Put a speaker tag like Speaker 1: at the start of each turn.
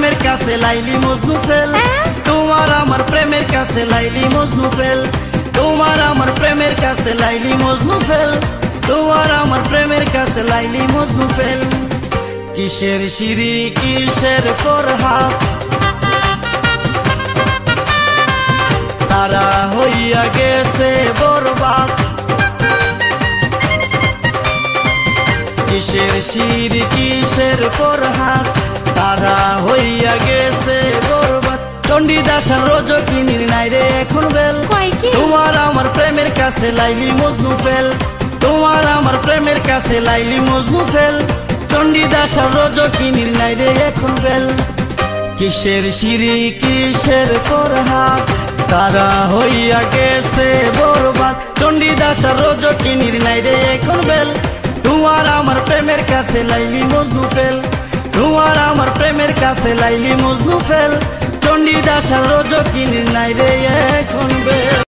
Speaker 1: প্রেমের কাছে লাইলি মজনু ফেল, তোমার আমার প্রেমের কাছে লাইলি মজনু ফেল, তোমার আমার প্রেমের কাছে লাইলি মজনু ফেল, তোমার আমার প্রেমের কাছে লাইলি মজনু ফেল। কিসের শিরি কিসের ফরহাদ, তারা হইয়া গেছে বরবাদ। কিসের শিরি কিসের ফরহাদ, তারা হইয়া গেছে বরবাদ। চণ্ডীদাস আর রজকিনীর নাই রে এখন বেল, তোমার আমার প্রেমের কাছে লাইলি মজনু ফেল, তোমার আমার প্রেমের কাছে লাইলি মজনু ফেল। চণ্ডীদাস আর রজকিনীর নাই রে এখন বেল। কিসের শিরি কিসের ফরহাদ, তারা হইয়া গেছে বরবাদ। চণ্ডীদাস আর রজকিনীর নাই রে এখন বেল, তোমার আমার প্রেমের কাছে লাইলি মজনু ফেল, তোমার আমার প্রেমের কাছে লাইলি মজনু ফেল। চণ্ডীদাস আর রজকিনীর নাই রে এখন বেল।